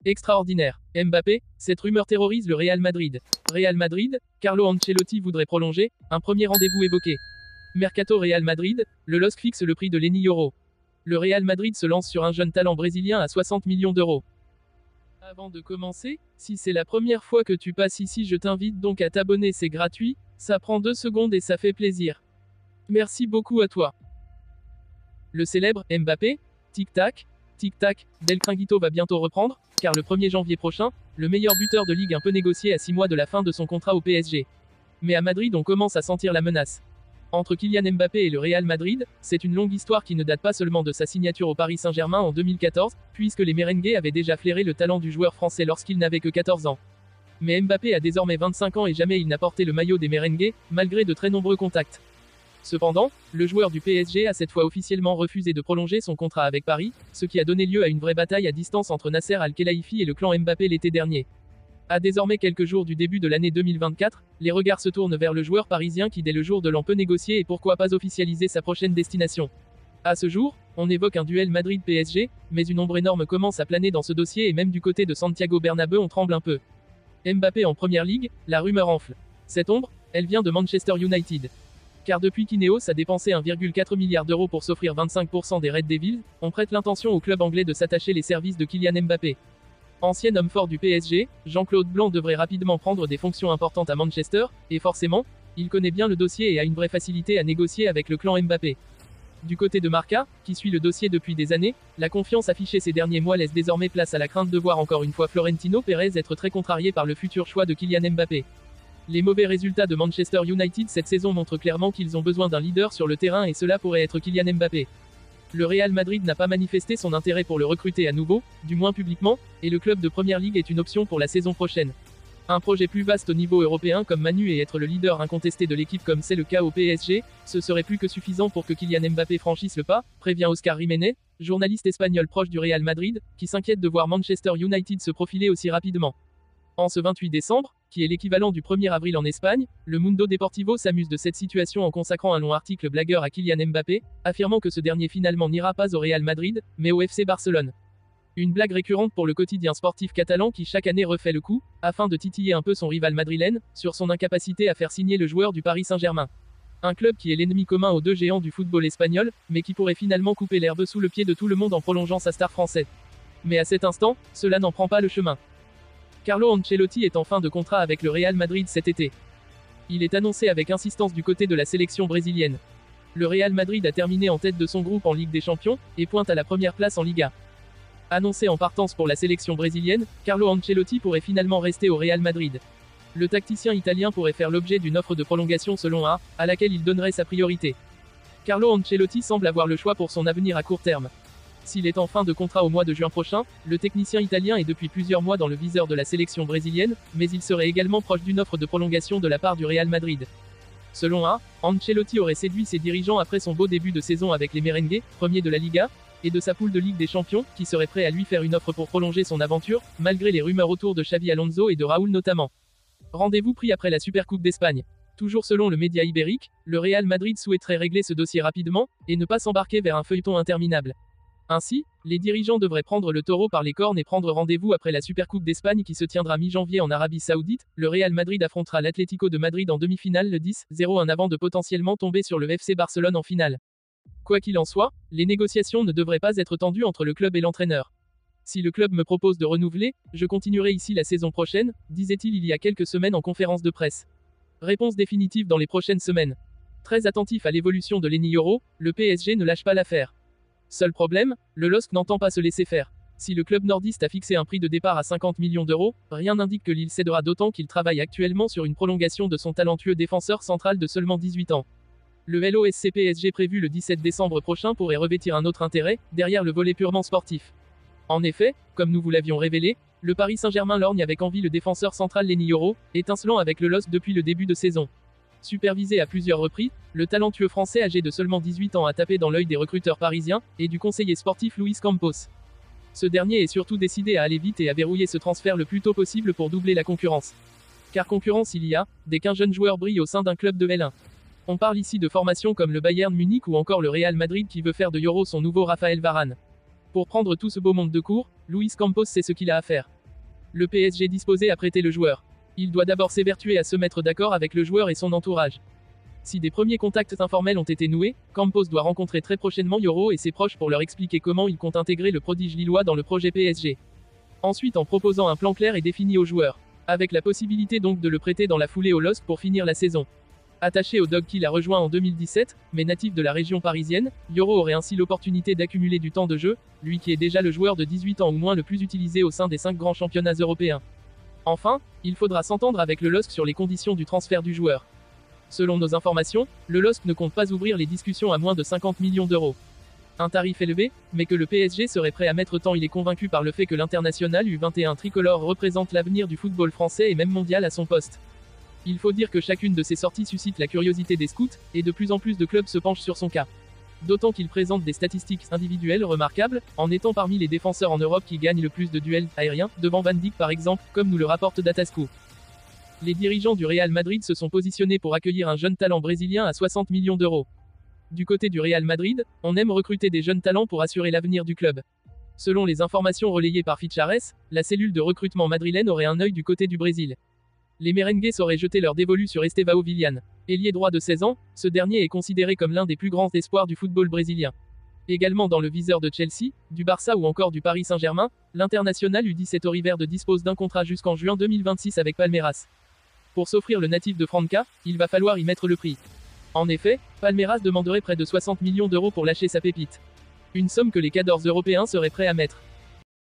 Extraordinaire. Mbappé, cette rumeur terrorise le Real Madrid. Real Madrid, Carlo Ancelotti voudrait prolonger, un premier rendez-vous évoqué. Mercato Real Madrid, le LOSC fixe le prix de Lenny Yoro. Le Real Madrid se lance sur un jeune talent brésilien à 60 millions d'euros. Avant de commencer, si c'est la première fois que tu passes ici, je t'invite donc à t'abonner, c'est gratuit, ça prend 2 secondes et ça fait plaisir. Merci beaucoup à toi. Le célèbre Mbappé, tic-tac, Del Cringuito va bientôt reprendre, car le 1er janvier prochain, le meilleur buteur de Ligue 1 peut négocier à 6 mois de la fin de son contrat au PSG. Mais à Madrid on commence à sentir la menace. Entre Kylian Mbappé et le Real Madrid, c'est une longue histoire qui ne date pas seulement de sa signature au Paris Saint-Germain en 2014, puisque les merengues avaient déjà flairé le talent du joueur français lorsqu'il n'avait que 14 ans. Mais Mbappé a désormais 25 ans et jamais il n'a porté le maillot des merengues, malgré de très nombreux contacts. Cependant, le joueur du PSG a cette fois officiellement refusé de prolonger son contrat avec Paris, ce qui a donné lieu à une vraie bataille à distance entre Nasser Al-Khelaifi et le clan Mbappé l'été dernier. À désormais quelques jours du début de l'année 2024, les regards se tournent vers le joueur parisien qui dès le jour de l'an peut négocier et pourquoi pas officialiser sa prochaine destination. À ce jour, on évoque un duel Madrid-PSG, mais une ombre énorme commence à planer dans ce dossier et même du côté de Santiago Bernabéu on tremble un peu. Mbappé en première ligue, la rumeur enfle. Cette ombre, elle vient de Manchester United. Car depuis qu'Ineos a dépensé 1,4 milliard d'euros pour s'offrir 25% des Red Devils, on prête l'intention au club anglais de s'attacher les services de Kylian Mbappé. Ancien homme fort du PSG, Jean-Claude Blanc devrait rapidement prendre des fonctions importantes à Manchester, et forcément, il connaît bien le dossier et a une vraie facilité à négocier avec le clan Mbappé. Du côté de Marca, qui suit le dossier depuis des années, la confiance affichée ces derniers mois laisse désormais place à la crainte de voir encore une fois Florentino Pérez être très contrarié par le futur choix de Kylian Mbappé. Les mauvais résultats de Manchester United cette saison montrent clairement qu'ils ont besoin d'un leader sur le terrain et cela pourrait être Kylian Mbappé. Le Real Madrid n'a pas manifesté son intérêt pour le recruter à nouveau, du moins publiquement, et le club de Première Ligue est une option pour la saison prochaine. Un projet plus vaste au niveau européen comme Manu et être le leader incontesté de l'équipe comme c'est le cas au PSG, ce serait plus que suffisant pour que Kylian Mbappé franchisse le pas, prévient Oscar Jiménez, journaliste espagnol proche du Real Madrid, qui s'inquiète de voir Manchester United se profiler aussi rapidement. En ce 28 décembre, qui est l'équivalent du 1er avril en Espagne, le Mundo Deportivo s'amuse de cette situation en consacrant un long article blagueur à Kylian Mbappé, affirmant que ce dernier finalement n'ira pas au Real Madrid, mais au FC Barcelone. Une blague récurrente pour le quotidien sportif catalan qui chaque année refait le coup, afin de titiller un peu son rival madrilène, sur son incapacité à faire signer le joueur du Paris Saint-Germain. Un club qui est l'ennemi commun aux deux géants du football espagnol, mais qui pourrait finalement couper l'herbe sous le pied de tout le monde en prolongeant sa star française. Mais à cet instant, cela n'en prend pas le chemin. Carlo Ancelotti est en fin de contrat avec le Real Madrid cet été. Il est annoncé avec insistance du côté de la sélection brésilienne. Le Real Madrid a terminé en tête de son groupe en Ligue des Champions, et pointe à la première place en Liga. Annoncé en partance pour la sélection brésilienne, Carlo Ancelotti pourrait finalement rester au Real Madrid. Le tacticien italien pourrait faire l'objet d'une offre de prolongation selon à laquelle il donnerait sa priorité. Carlo Ancelotti semble avoir le choix pour son avenir à court terme. S'il est en fin de contrat au mois de juin prochain, le technicien italien est depuis plusieurs mois dans le viseur de la sélection brésilienne, mais il serait également proche d'une offre de prolongation de la part du Real Madrid. Selon Ancelotti aurait séduit ses dirigeants après son beau début de saison avec les merengues, premier de la Liga, et de sa poule de Ligue des Champions, qui serait prêt à lui faire une offre pour prolonger son aventure, malgré les rumeurs autour de Xavi Alonso et de Raúl notamment. Rendez-vous pris après la Supercoupe d'Espagne. Toujours selon le média ibérique, le Real Madrid souhaiterait régler ce dossier rapidement, et ne pas s'embarquer vers un feuilleton interminable. Ainsi, les dirigeants devraient prendre le taureau par les cornes et prendre rendez-vous après la Supercoupe d'Espagne qui se tiendra mi-janvier en Arabie Saoudite. Le Real Madrid affrontera l'Atlético de Madrid en demi-finale le 10-01 avant de potentiellement tomber sur le FC Barcelone en finale. Quoi qu'il en soit, les négociations ne devraient pas être tendues entre le club et l'entraîneur. Si le club me propose de renouveler, je continuerai ici la saison prochaine, disait-il il y a quelques semaines en conférence de presse. Réponse définitive dans les prochaines semaines. Très attentif à l'évolution de Lenny Yoro, le PSG ne lâche pas l'affaire. Seul problème, le LOSC n'entend pas se laisser faire. Si le club nordiste a fixé un prix de départ à 50 millions d'euros, rien n'indique que Lille cédera d'autant qu'il travaille actuellement sur une prolongation de son talentueux défenseur central de seulement 18 ans. Le LOSC PSG prévu le 17 décembre prochain pourrait revêtir un autre intérêt, derrière le volet purement sportif. En effet, comme nous vous l'avions révélé, le Paris Saint-Germain lorgne avec envie le défenseur central Lenny Yoro, étincelant avec le LOSC depuis le début de saison. Supervisé à plusieurs reprises, le talentueux français âgé de seulement 18 ans a tapé dans l'œil des recruteurs parisiens, et du conseiller sportif Luis Campos. Ce dernier est surtout décidé à aller vite et à verrouiller ce transfert le plus tôt possible pour doubler la concurrence. Car concurrence il y a, dès qu'un jeune joueur brille au sein d'un club de L1. On parle ici de formations comme le Bayern Munich ou encore le Real Madrid qui veut faire de Yoro son nouveau Raphaël Varane. Pour prendre tout ce beau monde de court, Luis Campos sait ce qu'il a à faire. Le PSG disposait à prêter le joueur. Il doit d'abord s'évertuer à se mettre d'accord avec le joueur et son entourage. Si des premiers contacts informels ont été noués, Campos doit rencontrer très prochainement Yoro et ses proches pour leur expliquer comment il compte intégrer le prodige lillois dans le projet PSG. Ensuite en proposant un plan clair et défini au joueur. Avec la possibilité donc de le prêter dans la foulée au LOSC pour finir la saison. Attaché au Dog qu'il a rejoint en 2017, mais natif de la région parisienne, Yoro aurait ainsi l'opportunité d'accumuler du temps de jeu, lui qui est déjà le joueur de 18 ans ou moins le plus utilisé au sein des 5 grands championnats européens. Enfin, il faudra s'entendre avec le LOSC sur les conditions du transfert du joueur. Selon nos informations, le LOSC ne compte pas ouvrir les discussions à moins de 50 millions d'euros. Un tarif élevé, mais que le PSG serait prêt à mettre tant il est convaincu par le fait que l'international U21 tricolore représente l'avenir du football français et même mondial à son poste. Il faut dire que chacune de ces sorties suscite la curiosité des scouts, et de plus en plus de clubs se penchent sur son cas. D'autant qu'il présente des statistiques individuelles remarquables, en étant parmi les défenseurs en Europe qui gagnent le plus de duels aériens, devant Van Dijk par exemple, comme nous le rapporte Datasco. Les dirigeants du Real Madrid se sont positionnés pour accueillir un jeune talent brésilien à 60 millions d'euros. Du côté du Real Madrid, on aime recruter des jeunes talents pour assurer l'avenir du club. Selon les informations relayées par Fichares, la cellule de recrutement madrilène aurait un œil du côté du Brésil. Les merengues auraient jeté leur dévolu sur Estevão Willian. Ailier droit de 16 ans, ce dernier est considéré comme l'un des plus grands espoirs du football brésilien. Également dans le viseur de Chelsea, du Barça ou encore du Paris Saint-Germain, l'international U17 Oriverde dispose d'un contrat jusqu'en juin 2026 avec Palmeiras. Pour s'offrir le natif de Franca, il va falloir y mettre le prix. En effet, Palmeiras demanderait près de 60 millions d'euros pour lâcher sa pépite. Une somme que les cadors européens seraient prêts à mettre.